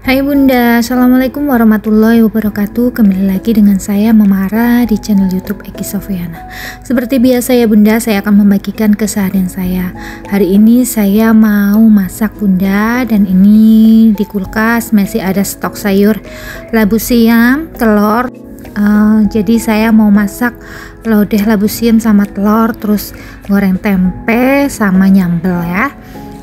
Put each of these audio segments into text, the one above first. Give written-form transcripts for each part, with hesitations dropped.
Hai Bunda, Assalamualaikum warahmatullahi wabarakatuh. Kembali lagi dengan saya Mama Ara di channel YouTube Eki Sofyana. Seperti biasa ya Bunda, saya akan membagikan keseharian saya. Hari ini saya mau masak Bunda, dan ini di kulkas masih ada stok sayur labu siam, telur. Jadi saya mau masak lodeh labu siam sama telur, terus goreng tempe sama nyambel ya.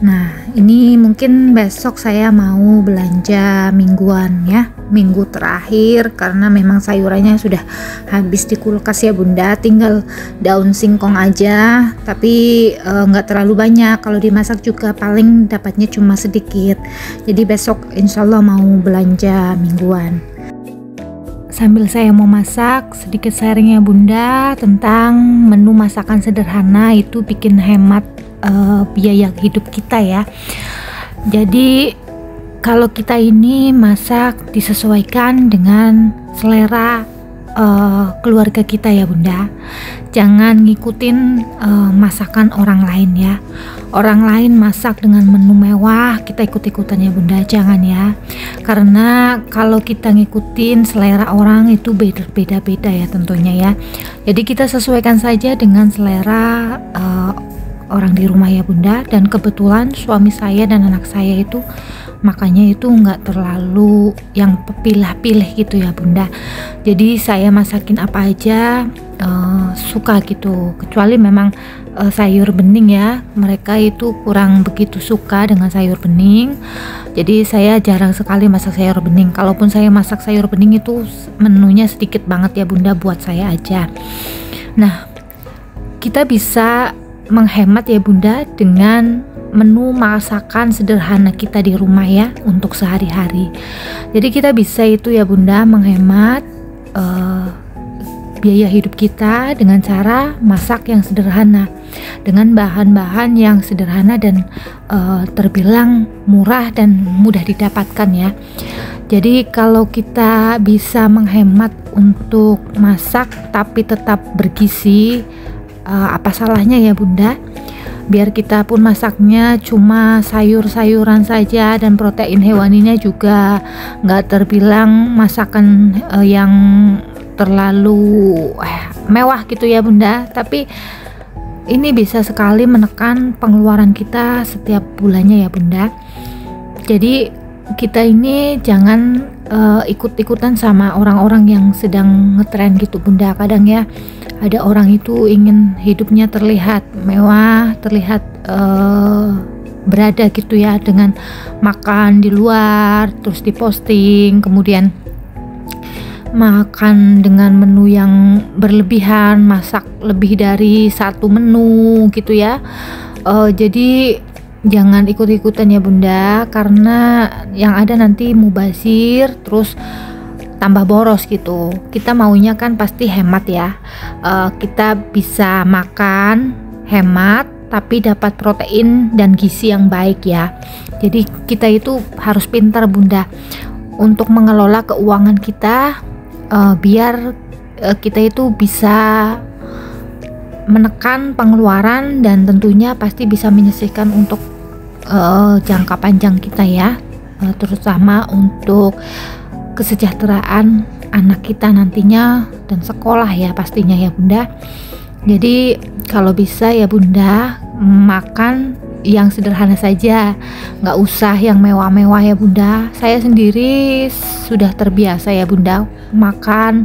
Nah, ini mungkin besok saya mau belanja mingguan ya, minggu terakhir, karena memang sayurannya sudah habis di kulkas ya Bunda. Tinggal daun singkong aja, tapi nggak terlalu banyak. Kalau dimasak juga paling dapatnya cuma sedikit. Jadi besok insya Allah mau belanja mingguan. Sambil saya mau masak, sedikit sharingnya Bunda tentang menu masakan sederhana itu bikin hemat biaya hidup kita ya. Jadi kalau kita ini masak disesuaikan dengan selera keluarga kita ya Bunda. Jangan ngikutin masakan orang lain ya. Orang lain masak dengan menu mewah, kita ikut-ikutan ya Bunda, jangan ya. Karena kalau kita ngikutin selera orang itu beda-beda ya tentunya ya. Jadi kita sesuaikan saja dengan selera orang di rumah ya Bunda. Dan kebetulan suami saya dan anak saya itu makanya itu nggak terlalu yang pilih-pilih gitu ya Bunda. Jadi saya masakin apa aja suka gitu, kecuali memang sayur bening ya, mereka itu kurang begitu suka dengan sayur bening. Jadi saya jarang sekali masak sayur bening. Kalaupun saya masak sayur bening itu menunya sedikit banget ya Bunda, buat saya aja. Nah, kita bisa menghemat ya Bunda dengan menu masakan sederhana kita di rumah ya untuk sehari-hari. Jadi kita bisa itu ya Bunda menghemat biaya hidup kita dengan cara masak yang sederhana, dengan bahan-bahan yang sederhana dan terbilang murah dan mudah didapatkan ya. Jadi kalau kita bisa menghemat untuk masak tapi tetap bergizi, apa salahnya ya Bunda? Biar kita pun masaknya cuma sayur-sayuran saja dan protein hewaninya juga nggak terbilang masakan yang terlalu mewah gitu ya Bunda. Tapi ini bisa sekali menekan pengeluaran kita setiap bulannya ya Bunda. Jadi kita ini jangan ikut-ikutan sama orang-orang yang sedang ngetren gitu Bunda. Kadang ya ada orang itu ingin hidupnya terlihat mewah, terlihat berada gitu ya, dengan makan di luar terus diposting, kemudian makan dengan menu yang berlebihan, masak lebih dari satu menu gitu ya. Jadi jangan ikut-ikutan ya Bunda, karena yang ada nanti mubazir terus tambah boros gitu. Kita maunya kan pasti hemat ya. Kita bisa makan hemat tapi dapat protein dan gizi yang baik ya. Jadi kita itu harus pintar Bunda untuk mengelola keuangan kita, biar kita itu bisa menekan pengeluaran dan tentunya pasti bisa menyisihkan untuk jangka panjang kita ya, terutama untuk kesejahteraan anak kita nantinya dan sekolah ya pastinya ya Bunda. Jadi kalau bisa ya Bunda makan yang sederhana saja, nggak usah yang mewah-mewah ya Bunda. Saya sendiri sudah terbiasa ya Bunda makan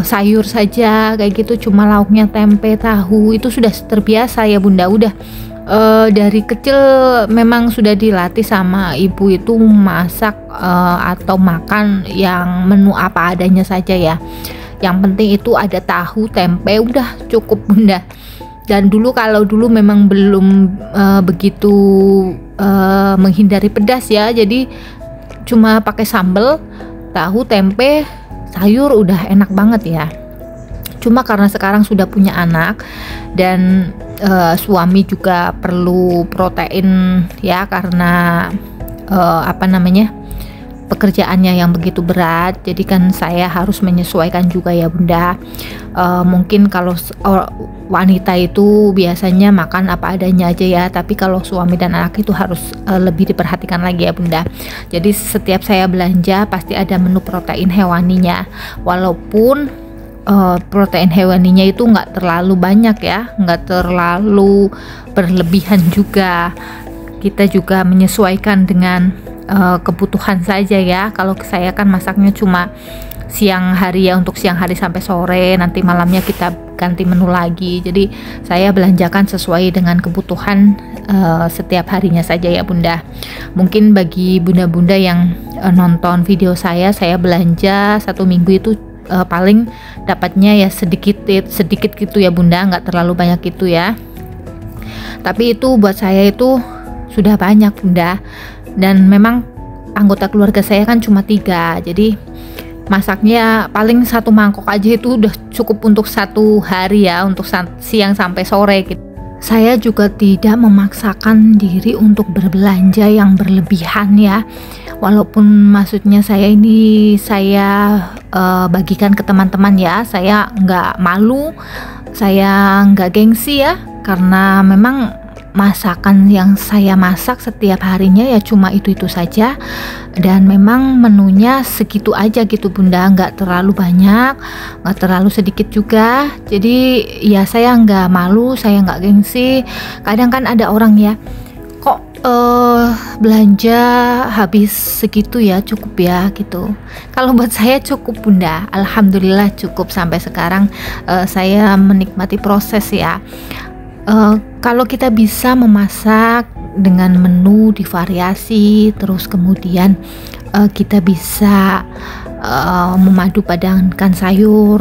sayur saja kayak gitu, cuma lauknya tempe, tahu, itu sudah terbiasa ya Bunda. Udah dari kecil memang sudah dilatih sama ibu itu masak atau makan yang menu apa adanya saja ya. Yang penting itu ada tahu, tempe, udah cukup Bunda. Dan kalau dulu memang belum begitu menghindari pedas ya, jadi cuma pakai sambal, tahu, tempe, sayur udah enak banget ya. Cuma karena sekarang sudah punya anak dan suami juga perlu protein ya, karena pekerjaannya yang begitu berat, jadi kan saya harus menyesuaikan juga ya Bunda. Mungkin kalau wanita itu biasanya makan apa adanya aja ya, tapi kalau suami dan anak itu harus lebih diperhatikan lagi ya Bunda. Jadi setiap saya belanja pasti ada menu protein hewaninya, walaupun protein hewaninya itu nggak terlalu banyak ya, nggak terlalu berlebihan juga. Kita juga menyesuaikan dengan kebutuhan saja ya. Kalau saya kan masaknya cuma siang hari ya, untuk siang hari sampai sore, nanti malamnya kita ganti menu lagi. Jadi saya belanjakan sesuai dengan kebutuhan setiap harinya saja ya Bunda. Mungkin bagi bunda-bunda yang nonton video saya belanja 1 minggu itu paling dapatnya ya sedikit gitu ya Bunda, nggak terlalu banyak gitu ya. Tapi itu buat saya itu sudah banyak Bunda. Dan memang anggota keluarga saya kan cuma 3, jadi masaknya paling 1 mangkok aja itu udah cukup untuk 1 hari ya, untuk siang sampai sore gitu. Saya juga tidak memaksakan diri untuk berbelanja yang berlebihan ya, walaupun maksudnya saya bagikan ke teman-teman ya. Saya nggak malu, saya nggak gengsi ya, karena memang masakan yang saya masak setiap harinya ya cuma itu saja, dan memang menunya segitu aja gitu Bunda, nggak terlalu banyak, nggak terlalu sedikit juga. Jadi ya saya nggak malu, saya nggak gengsi. Kadang kan ada orang ya, kok belanja habis segitu ya, cukup ya gitu. Kalau buat saya cukup Bunda, alhamdulillah cukup. Sampai sekarang saya menikmati proses ya. Kalau kita bisa memasak dengan menu divariasi, terus kemudian kita bisa memadu padankan sayur,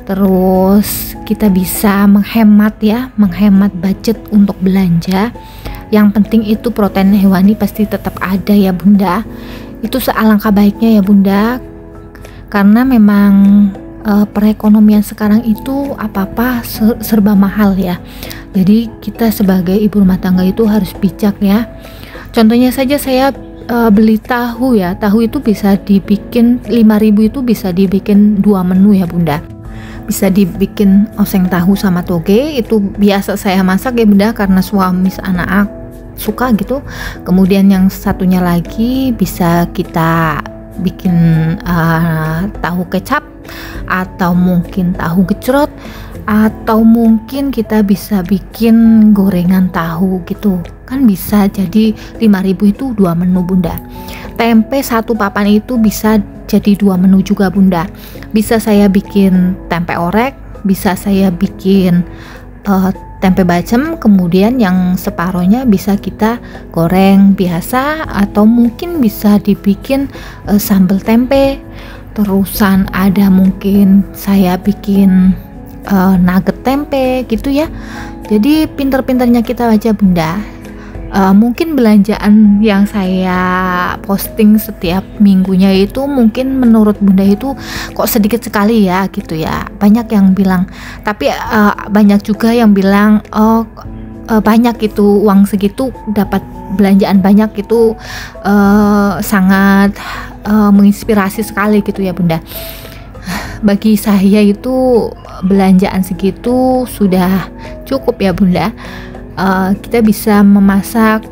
terus kita bisa menghemat budget untuk belanja. Yang penting itu protein hewani pasti tetap ada ya Bunda. Itu sealangkah baiknya ya Bunda, karena memang perekonomian sekarang itu apa-apa serba mahal ya. Jadi kita sebagai ibu rumah tangga itu harus bijak ya. Contohnya saja saya beli tahu ya. Tahu itu bisa dibikin 5.000, itu bisa dibikin 2 menu ya Bunda. Bisa dibikin oseng tahu sama toge, itu biasa saya masak ya Bunda, karena suami anak suka gitu. Kemudian yang satunya lagi bisa kita bikin tahu kecap, atau mungkin tahu gejrot, atau mungkin kita bisa bikin gorengan tahu gitu kan, bisa. Jadi 5.000 itu 2 menu Bunda. Tempe 1 papan itu bisa jadi 2 menu juga Bunda. Bisa saya bikin tempe orek, bisa saya bikin tempe bacem, kemudian yang separohnya bisa kita goreng biasa, atau mungkin bisa dibikin sambal tempe. Terusan ada mungkin saya bikin nugget tempe gitu ya. Jadi pinter-pinternya kita aja Bunda. Mungkin belanjaan yang saya posting setiap minggunya itu mungkin menurut Bunda itu kok sedikit sekali ya gitu ya. Banyak yang bilang, tapi banyak juga yang bilang banyak itu, uang segitu dapat belanjaan banyak itu sangat menginspirasi sekali gitu ya Bunda. Bagi saya itu belanjaan segitu sudah cukup ya Bunda. Kita bisa memasak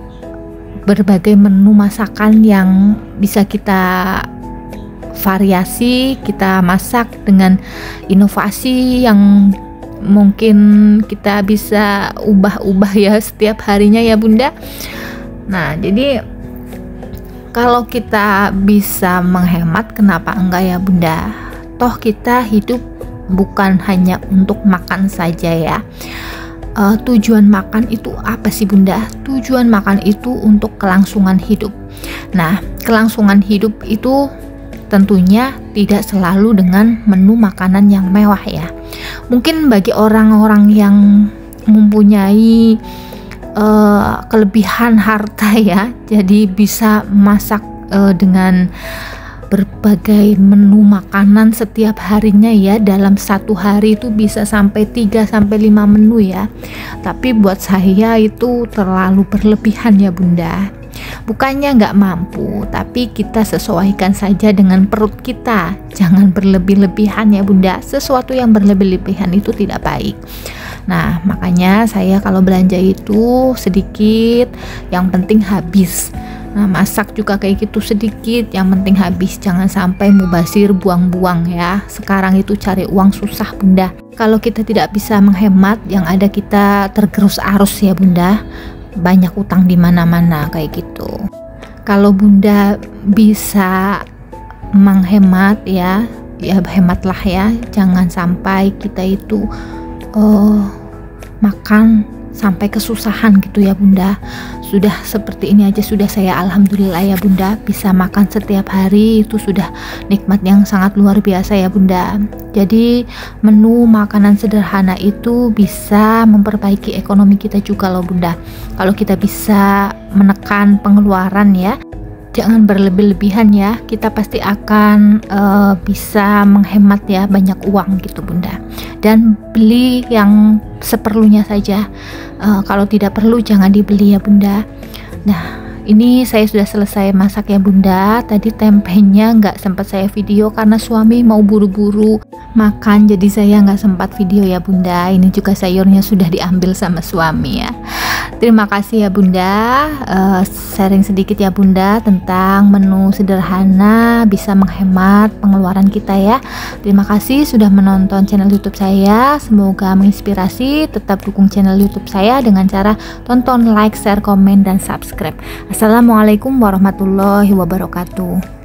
berbagai menu masakan yang bisa kita variasi, kita masak dengan inovasi yang mungkin kita bisa ubah-ubah ya setiap harinya ya Bunda. Nah, jadi kalau kita bisa menghemat, kenapa enggak ya Bunda? Toh kita hidup bukan hanya untuk makan saja ya. Tujuan makan itu apa sih Bunda? Tujuan makan itu untuk kelangsungan hidup. Nah, kelangsungan hidup itu tentunya tidak selalu dengan menu makanan yang mewah ya. Mungkin bagi orang-orang yang mempunyai kelebihan harta ya, jadi bisa masak dengan berbagai menu makanan setiap harinya ya. Dalam 1 hari itu bisa sampai 3-5 menu ya. Tapi buat saya itu terlalu berlebihan ya Bunda. Bukannya nggak mampu, tapi kita sesuaikan saja dengan perut kita. Jangan berlebih-lebihan ya Bunda. Sesuatu yang berlebih-lebihan itu tidak baik. Nah, makanya saya kalau belanja itu sedikit, yang penting habis. Nah, masak juga kayak gitu, sedikit, yang penting habis. Jangan sampai mubazir, buang-buang ya. Sekarang itu cari uang susah Bunda. Kalau kita tidak bisa menghemat, yang ada kita tergerus arus ya Bunda. Banyak utang di mana-mana kayak gitu. Kalau Bunda bisa menghemat ya hematlah ya. Jangan sampai kita itu makan sampai kesusahan gitu ya Bunda. Sudah seperti ini aja sudah saya alhamdulillah ya Bunda, bisa makan setiap hari, itu sudah nikmat yang sangat luar biasa ya Bunda. Jadi menu makanan sederhana itu bisa memperbaiki ekonomi kita juga loh Bunda. Kalau kita bisa menekan pengeluaran ya, jangan berlebih-lebihan ya, kita pasti akan bisa menghemat ya banyak uang gitu Bunda. Dan beli yang seperlunya saja, kalau tidak perlu jangan dibeli ya Bunda. Nah, ini saya sudah selesai masak ya Bunda. Tadi tempenya nggak sempat saya video karena suami mau buru-buru makan, jadi saya nggak sempat video ya Bunda. Ini juga sayurnya sudah diambil sama suami ya. Terima kasih ya Bunda, sharing sedikit ya Bunda tentang menu sederhana bisa menghemat pengeluaran kita ya. Terima kasih sudah menonton channel YouTube saya, semoga menginspirasi. Tetap dukung channel YouTube saya dengan cara tonton, like, share, komen, dan subscribe. Assalamualaikum warahmatullahi wabarakatuh.